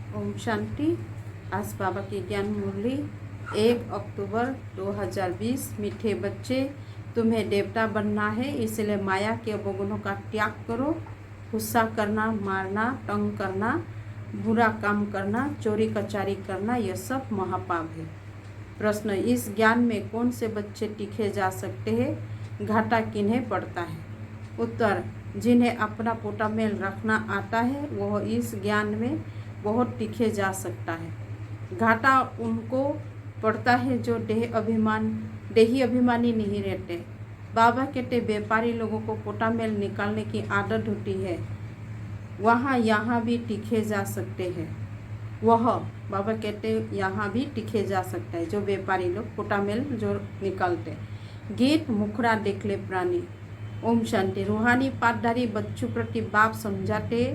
ओम शांति। आज बाबा की ज्ञान मुरली 1 अक्टूबर 2020। मीठे बच्चे, तुम्हें देवता बनना है, इसलिए माया के अवगुणों का त्याग करो। गुस्सा करना, मारना, तंग करना, बुरा काम करना, चोरी कचारी करना, यह सब महापाप है। प्रश्न, इस ज्ञान में कौन से बच्चे टिके जा सकते हैं? घाटा किन्हें पड़ता है? उत्तर, जिन्हें अपना पोटा मेल रखना आता है वह इस ज्ञान में बहुत टिके जा सकता है। घाटा उनको पड़ता है जो देही अभिमानी नहीं रहते। बाबा कहते व्यापारी लोगों को पोटा मेल निकालने की आदत होती है, वहाँ यहाँ भी टिके जा सकते हैं। बाबा कहते यहाँ भी टिके जा सकता है जो व्यापारी लोग पोटा मेल जो निकालते। गीत मुखड़ा देख ले प्राणी। ओम शांति। रूहानी पाठधारी बच्चों प्रति बाप समझाते,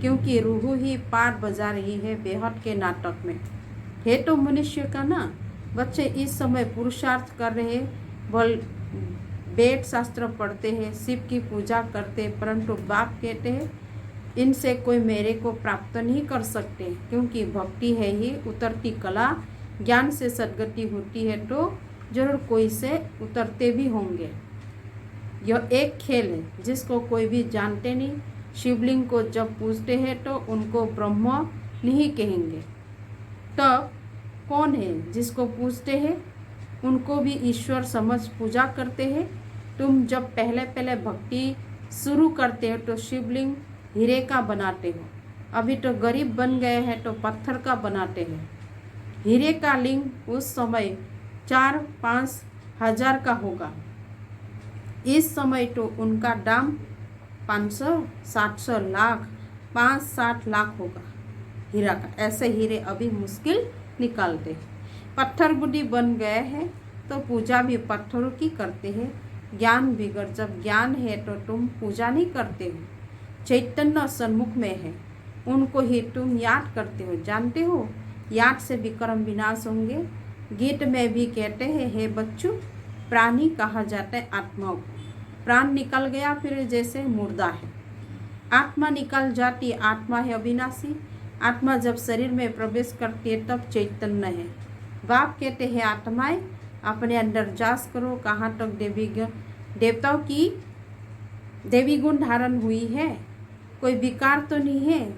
क्योंकि रूह ही पाठ बजा रही है बेहद के नाटक में। है तो मनुष्य का ना। बच्चे इस समय पुरुषार्थ कर रहे, वेद शास्त्र पढ़ते हैं, शिव की पूजा करते, परंतु बाप कहते हैं इनसे कोई मेरे को प्राप्त नहीं कर सकते, क्योंकि भक्ति है ही उतरती कला। ज्ञान से सद्गति होती है तो जरूर कोई से उतरते भी होंगे। यह एक खेल है जिसको कोई भी जानते नहीं। शिवलिंग को जब पूजते हैं तो उनको ब्रह्म नहीं कहेंगे। तब कौन है जिसको पूजते हैं? उनको भी ईश्वर समझ पूजा करते हैं। तुम जब पहले भक्ति शुरू करते हो तो शिवलिंग हीरे का बनाते हो। अभी तो गरीब बन गए हैं तो पत्थर का बनाते हैं। हीरे का लिंग उस समय 4-5 हजार का होगा। इस समय तो उनका दाम 500-700 लाख 5-7 लाख होगा हीरा का। ऐसे हीरे अभी मुश्किल निकालते। पत्थर बुद्धि बन गए हैं तो पूजा भी पत्थरों की करते हैं। ज्ञान बिगड़, जब ज्ञान है तो तुम पूजा नहीं करते हो। चैतन्य सन्मुख में है, उनको ही तुम याद करते हो। जानते हो याद से विक्रम विनाश होंगे। गीत में भी कहते हैं, हे बच्चों, प्राणी कहा जाता है आत्मा को। प्राण निकल गया फिर जैसे मुर्दा है। आत्मा निकल जाती, आत्मा है अविनाशी। आत्मा जब शरीर में प्रवेश करती है तब चैतन्य है। बाप कहते हैं आत्माएं अपने अंदर जांच करो, कहाँ तक देवताओं की देवी गुण धारण हुई है। कोई विकार तो नहीं है,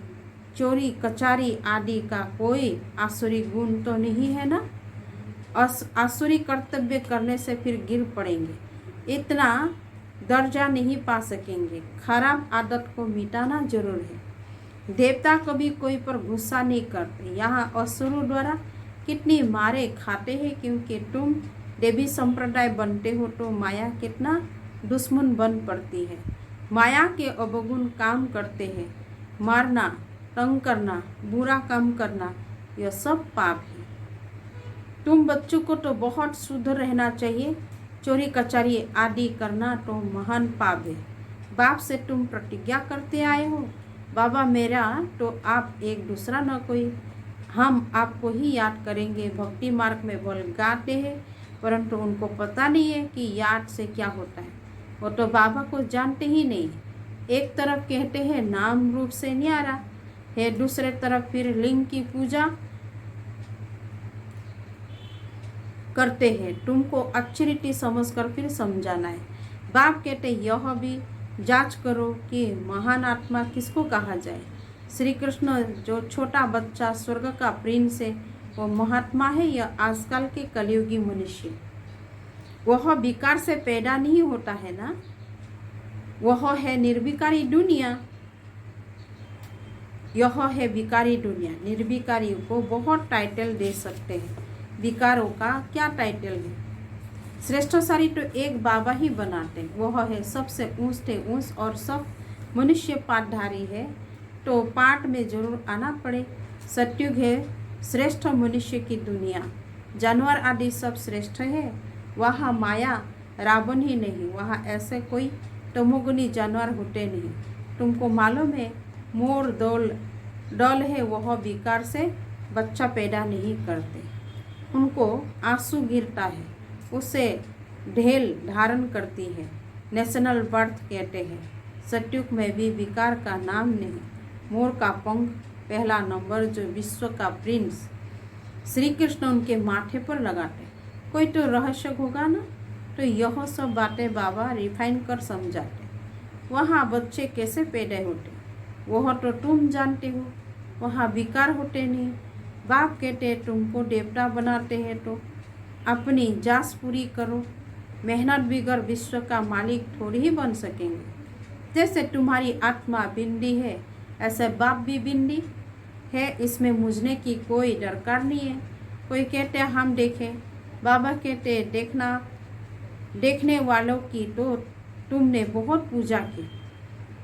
चोरी कचारी आदि का कोई आसुरी गुण तो नहीं है ना। आसुरी कर्तव्य करने से फिर गिर पड़ेंगे, इतना दर्जा नहीं पा सकेंगे। खराब आदत को मिटाना जरूर है। देवता कभी कोई पर गुस्सा नहीं करते। यहाँ असुरों द्वारा कितनी मारे खाते हैं, क्योंकि तुम देवी संप्रदाय बनते हो तो माया कितना दुश्मन बन पड़ती है। माया के अवगुण काम करते हैं। मारना, तंग करना, बुरा काम करना, यह सब पाप है। तुम बच्चों को तो बहुत शुद्ध रहना चाहिए। चोरी कचारी आदि करना तो महान पाप है। बाप से तुम प्रतिज्ञा करते आए हो, बाबा मेरा तो आप एक दूसरा न कोई, हम आपको ही याद करेंगे। भक्ति मार्ग में बोल गाते हैं, परंतु उनको पता नहीं है कि याद से क्या होता है। वो तो बाबा को जानते ही नहीं। एक तरफ कहते हैं नाम रूप से न्यारा है, दूसरे तरफ फिर लिंग की पूजा करते हैं। तुमको अच्छी रीति समझकर फिर समझाना है। बाप कहते यह भी जांच करो कि महान आत्मा किसको कहा जाए। श्री कृष्ण जो छोटा बच्चा स्वर्ग का प्रिंस है वो महात्मा है या आजकल के कलयुगी मनुष्य? वह विकार से पैदा नहीं होता है ना, वह है निर्विकारी दुनिया। यह है विकारी दुनिया। निर्विकारी को बहुत टाइटल दे सकते हैं, विकारों का क्या टाइटल है? श्रेष्ठशाली तो एक बाबा ही बनाते, वह है सबसे ऊंच और सब मनुष्य पाठधारी है तो पाठ में जरूर आना पड़े। सत्युग है श्रेष्ठ मनुष्य की दुनिया। जानवर आदि सब श्रेष्ठ है। वहाँ माया रावण ही नहीं, वहाँ ऐसे कोई तमोगुनी जानवर होते नहीं। तुमको मालूम है मोर डल है, वह विकार से बच्चा पैदा नहीं करते। उनको आंसू गिरता है, उसे ढेल धारण करती है। नेशनल बर्थ कहते हैं। सत्युग में भी विकार का नाम नहीं। मोर का पंख पहला नंबर जो विश्व का प्रिंस श्री कृष्ण उनके माथे पर लगाते। कोई तो रहस्य होगा ना, तो यह सब बातें बाबा रिफाइन कर समझाते। वहाँ बच्चे कैसे पैदा होते वह तो तुम जानते हो, वहाँ विकार होते नहीं। बाप कहते तुमको देवता बनाते हैं तो अपनी जास पूरी करो, मेहनत बिगर विश्व का मालिक थोड़ी ही बन सकेंगे। जैसे तुम्हारी आत्मा बिंदी है, ऐसे बाप भी बिंदी है, इसमें मुझने की कोई दरकार नहीं है। कोई कहते हम देखें, बाबा कहते देखने वालों की तो तुमने बहुत पूजा की,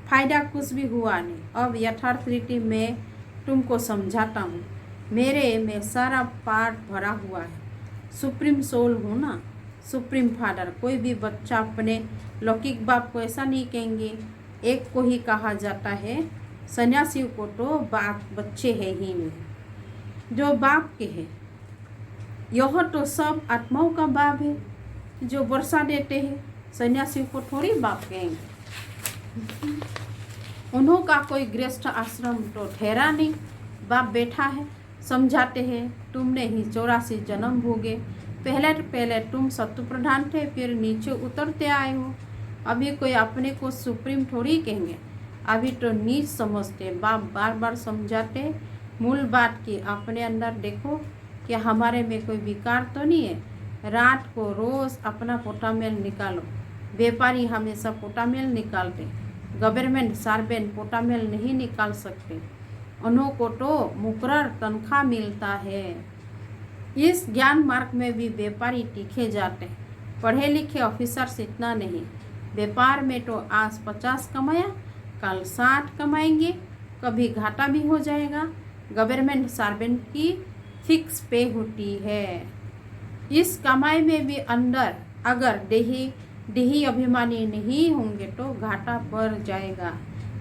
फायदा कुछ भी हुआ नहीं। अब यथार्थ रीति में तुमको समझाता हूँ। मेरे में सारा पार्ट भरा हुआ है। सुप्रीम सोल हूँ ना, सुप्रीम फादर। कोई भी बच्चा अपने लौकिक बाप को ऐसा नहीं कहेंगे। एक को ही कहा जाता है, सन्यासी को तो बाप बच्चे है ही नहीं, जो बाप के है। यह तो सब आत्माओं का बाप है जो वर्षा देते हैं। सन्यासी को थोड़ी बाप कहेंगे। उन्हों का कोई गृहस्थ आश्रम तो ठहरा नहीं, बाप बैठा है, समझाते हैं। तुमने ही 84 जन्म भोगे। पहले तुम सत्व प्रधान थे, फिर नीचे उतरते आए हो। अभी कोई अपने को सुप्रीम थोड़ी कहेंगे, अभी तो नीच समझते। बाप बार बार समझाते मूल बात की अपने अंदर देखो कि हमारे में कोई विकार तो नहीं है। रात को रोज़ अपना पोटामेल निकालो। व्यापारी हमेशा पोटामेल निकालते, गवर्नमेंट सर्वेंट पोटामेल नहीं निकाल सकते। उन्हों को तो मुकर्रर तनख्वाह मिलता है। इस ज्ञान मार्ग में भी व्यापारी तीखे जाते हैं। पढ़े लिखे ऑफिसर्स इतना नहीं। व्यापार में तो आज 50 कमाया, कल 60 कमाएंगे, कभी घाटा भी हो जाएगा। गवर्नमेंट सर्वेंट की फिक्स पे होती है। इस कमाई में भी अंदर अगर देही अभिमानी नहीं होंगे तो घाटा पड़ जाएगा।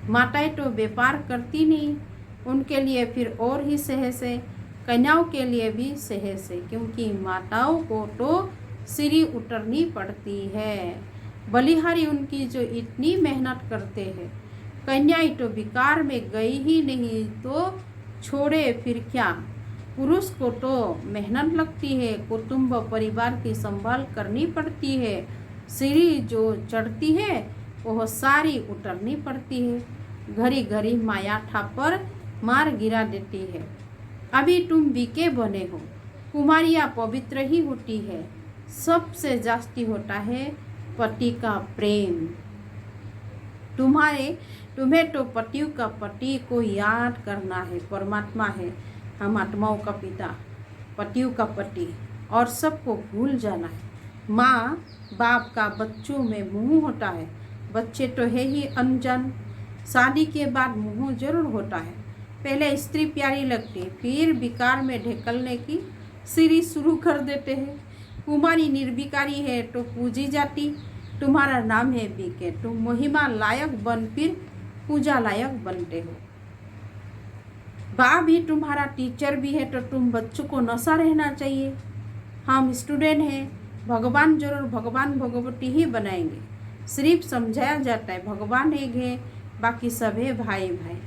माताएं तो व्यापार करती नहीं, उनके लिए फिर और ही सहज है। कन्याओं के लिए भी सहज है, क्योंकि माताओं को तो सीढ़ी उतरनी पड़ती है। बलिहारी उनकी जो इतनी मेहनत करते हैं। कन्याएं तो विकार में गई ही नहीं तो छोड़े फिर क्या। पुरुष को तो मेहनत लगती है, कुटुंब परिवार की संभाल करनी पड़ती है। सीढ़ी जो चढ़ती है वह सारी उतरनी पड़ती है। घड़ी घड़ी माया ठापर मार गिरा देती है। अभी तुम बीके बने हो, कुमारियाँ पवित्र ही होती है। सबसे जास्ती होता है पति का प्रेम। तुम्हें तो पतियों का पति को याद करना है। परमात्मा है, हम आत्माओं का पिता, पतियों का पति, और सबको भूल जाना है। माँ बाप का बच्चों में मुँह होता है। बच्चे तो है ही अनजान, शादी के बाद मुँह जरूर होता है। पहले स्त्री प्यारी लगती, फिर विकार में ढकेलने की सीढ़ी शुरू कर देते हैं। कुमारी निर्विकारी है तो पूजी जाती। तुम्हारा नाम है बीके, तुम महिमा लायक बन फिर पूजा लायक बनते हो। बाप भी तुम्हारा टीचर भी है तो तुम बच्चों को नशा रहना चाहिए। हम स्टूडेंट हैं, भगवान जरूर भगवान भगवती ही बनाएंगे। सिर्फ समझाया जाता है भगवान एक है, बाकी सब है भाई भाई,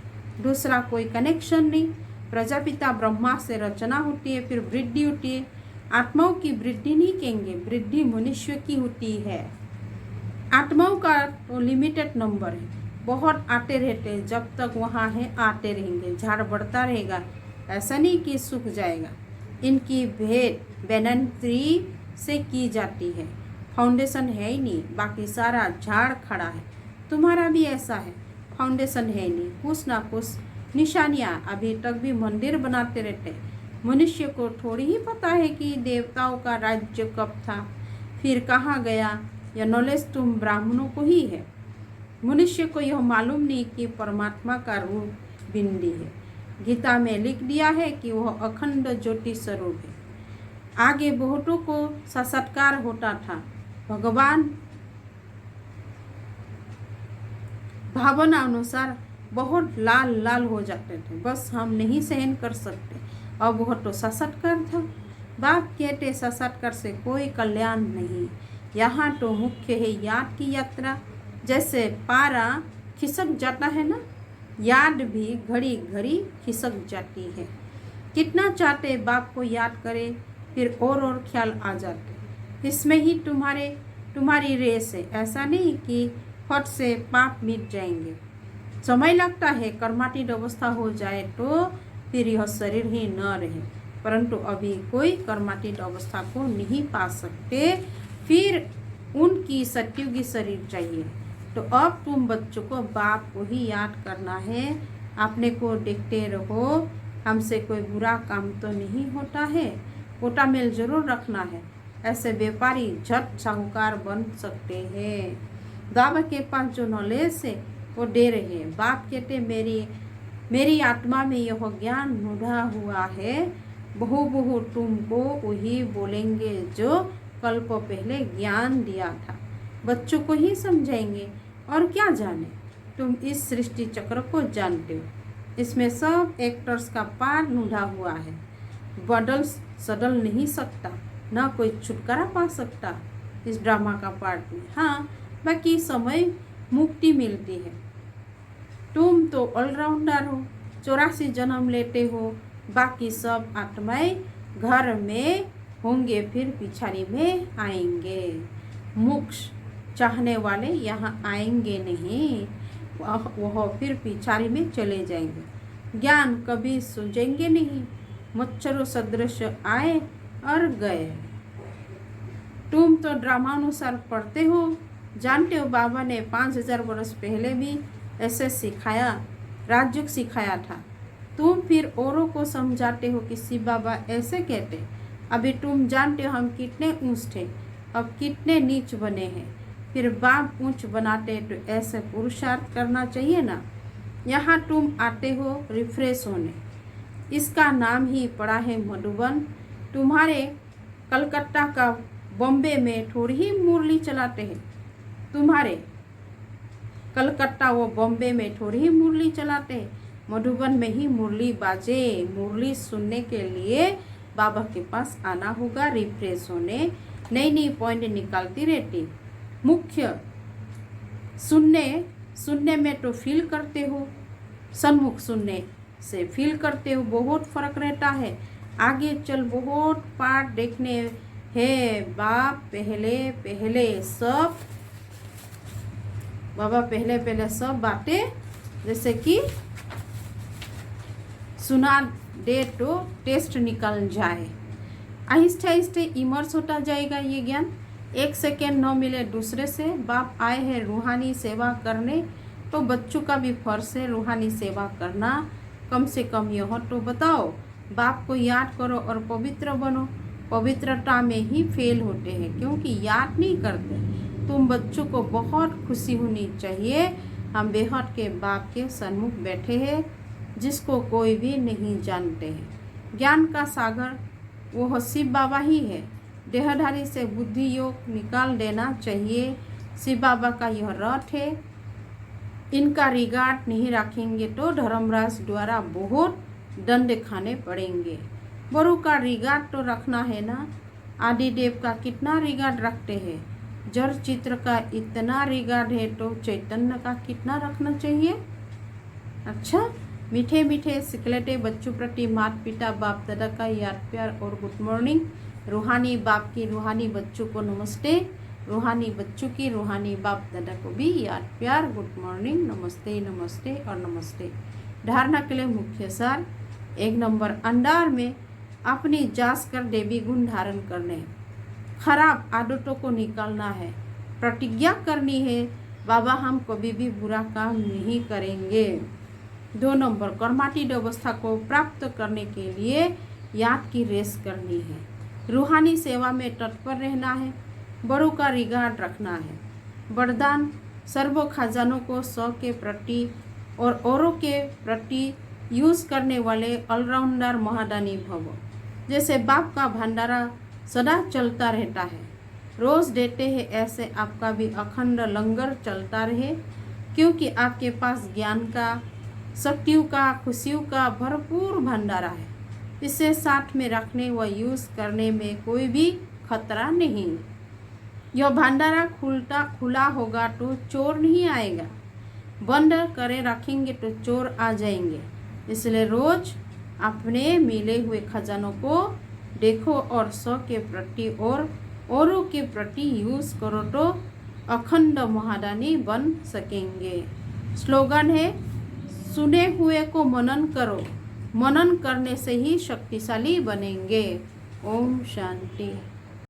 दूसरा कोई कनेक्शन नहीं। प्रजापिता ब्रह्मा से रचना होती है, फिर वृद्धि होती है। आत्माओं की वृद्धि नहीं कहेंगे, वृद्धि मनुष्य की होती है। आत्माओं का तो लिमिटेड नंबर है, बहुत आते रहते हैं। जब तक वहाँ है आते रहेंगे, झाड़ बढ़ता रहेगा। ऐसा नहीं कि सूख जाएगा। इनकी भेंट बेनंत्री से की जाती है। फाउंडेशन है ही नहीं, बाकी सारा झाड़ खड़ा है। तुम्हारा भी ऐसा है, फाउंडेशन है नहीं, कुछ ना कुछ निशानियाँ। अभी तक भी मंदिर बनाते रहते हैं। मनुष्य को थोड़ी ही पता है कि देवताओं का राज्य कब था, फिर कहाँ गया। यह नॉलेज तुम ब्राह्मणों को ही है। मनुष्य को यह मालूम नहीं कि परमात्मा का रूप बिंदी है। गीता में लिख दिया है कि वह अखंड ज्योति स्वरूप है। आगे बहुतों को साक्षात्कार होता था। भगवान भावना अनुसार बहुत लाल लाल हो जाते थे, बस हम नहीं सहन कर सकते। अब वह तो साक्षात्कार था। बाप कहते साक्षात्कार से कोई कल्याण नहीं। यहाँ तो मुख्य है याद की यात्रा। जैसे पारा खिसक जाता है ना, याद भी घड़ी घड़ी खिसक जाती है। कितना चाहते बाप को याद करे, फिर और ख्याल आ जाते। इसमें ही तुम्हारी रेस है। ऐसा नहीं कि फट से पाप मिट जाएंगे। समय लगता है, कर्मातीत अवस्था हो जाए तो फिर यह शरीर ही न रहे, परंतु अभी कोई कर्मातीत अवस्था को नहीं पा सकते, फिर उनकी सत्युगी शरीर चाहिए। तो अब तुम बच्चों को बाप को ही याद करना है। अपने को देखते रहो, हमसे कोई बुरा काम तो नहीं होता है। कोटा मेल जरूर रखना है, ऐसे व्यापारी झट साहूकार बन सकते हैं। बाबा के पास जो नॉलेज है वो दे रहे हैं। बाप कहते मेरी आत्मा में यह ज्ञान ढूंढा हुआ है। बहु तुमको वही बोलेंगे जो कल्प पहले ज्ञान दिया था। बच्चों को ही समझाएंगे और क्या जाने। तुम इस सृष्टि चक्र को जानते हो, इसमें सब एक्टर्स का पार्ट ढूंढा हुआ है। बदल सदल नहीं सकता, ना कोई छुटकारा पा सकता इस ड्रामा का पार्ट में। हाँ, बाकी समय मुक्ति मिलती है। तुम तो ऑलराउंडर हो, 84 जन्म लेते हो। बाकी सब आत्माएं घर में होंगे, फिर पिछाड़ी में आएंगे। मोक्ष चाहने वाले यहाँ आएंगे नहीं, वह फिर पिछाड़ी में चले जाएंगे। ज्ञान कभी सूझेंगे नहीं, मच्छरों सदृश आए और गए। तुम तो ड्रामानुसार पढ़ते हो, जानते हो बाबा ने 5000 वर्ष पहले भी ऐसे सिखाया, राजयोग सिखाया था। तुम फिर औरों को समझाते हो कि शिव बाबा ऐसे कहते। अभी तुम जानते हो हम कितने ऊंच थे, अब कितने नीच बने हैं। फिर बाप ऊंच बनाते तो ऐसे पुरुषार्थ करना चाहिए ना। यहाँ तुम आते हो रिफ्रेश होने, इसका नाम ही पड़ा है मधुबन। तुम्हारे कलकत्ता का बॉम्बे में थोड़ी ही मुरली चलाते हैं। तुम्हारे कलकत्ता वो बॉम्बे में थोड़ी ही मुरली चलाते हैं, मधुबन में ही मुरली बाजे। मुरली सुनने के लिए बाबा के पास आना होगा, रिफ्रेश होने। नई नई पॉइंट निकालती रहती। मुख्य सुनने में तो फील करते हो, सन्मुख सुनने से फील करते हो, बहुत फर्क रहता है। आगे चल बहुत पार्ट देखने हैं। बाबा पहले सब बातें जैसे कि सुना दे तो टेस्ट निकल जाए। आहिस्ते आहिस्ते इमर्स होता जाएगा ये ज्ञान। एक सेकेंड न मिले दूसरे से। बाप आए हैं रूहानी सेवा करने, तो बच्चों का भी फर्ज है रूहानी सेवा करना। कम से कम यह तो बताओ, बाप को याद करो और पवित्र बनो। पवित्रता में ही फेल होते हैं, क्योंकि याद नहीं करते। तुम बच्चों को बहुत खुशी होनी चाहिए, हम बेहद के बाप के सन्मुख बैठे हैं, जिसको कोई भी नहीं जानते हैं। ज्ञान का सागर वो शिव बाबा ही है। देहधारी से बुद्धि योग निकाल देना चाहिए। शिव बाबा का यह रथ है, इनका रिगार्ड नहीं रखेंगे तो धर्मराज द्वारा बहुत दंड खाने पड़ेंगे। बड़ों का रिगार्ड तो रखना है ना। आदिदेव का कितना रिगार्ड रखते हैं, जड़ चित्र का इतना रिगार्ड है, तो चैतन्य का कितना रखना चाहिए। अच्छा, मीठे मीठे सिकलेटे बच्चों प्रति माता पिता बाप दादा का याद प्यार और गुड मॉर्निंग। रूहानी बाप की रूहानी बच्चों को नमस्ते, रूहानी बच्चों की रूहानी बाप दादा को भी याद प्यार गुड मॉर्निंग, नमस्ते नमस्ते और नमस्ते। धारणा के लिए मुख्य सार 1 नंबर, अंडार में अपनी जांच कर देवी गुण धारण करने, खराब आदतों को निकालना है। प्रतिज्ञा करनी है, बाबा हम कभी भी बुरा काम नहीं करेंगे। 2 नंबर, कर्मातीत अवस्था को प्राप्त करने के लिए याद की रेस करनी है। रूहानी सेवा में तत्पर रहना है, बड़ों का रिगार्ड रखना है। वरदान, सर्व खजानों को 100 के प्रति और औरों के प्रति यूज करने वाले ऑलराउंडर महादानी भव। जैसे बाप का भंडारा सदा चलता रहता है, रोज देते हैं, ऐसे आपका भी अखंड लंगर चलता रहे, क्योंकि आपके पास ज्ञान का, शक्तियों का, खुशियों का भरपूर भंडारा है। इसे साथ में रखने व यूज करने में कोई भी खतरा नहीं। यह भंडारा खुला होगा तो चोर नहीं आएगा। बंद करे रखेंगे तो चोर आ जाएंगे। इसलिए रोज अपने मिले हुए खजानों को देखो और स्व के प्रति और औरों के प्रति यूज करो तो अखंड महादानी बन सकेंगे। स्लोगन है, सुने हुए को मनन करो, मनन करने से ही शक्तिशाली बनेंगे। ओम शांति।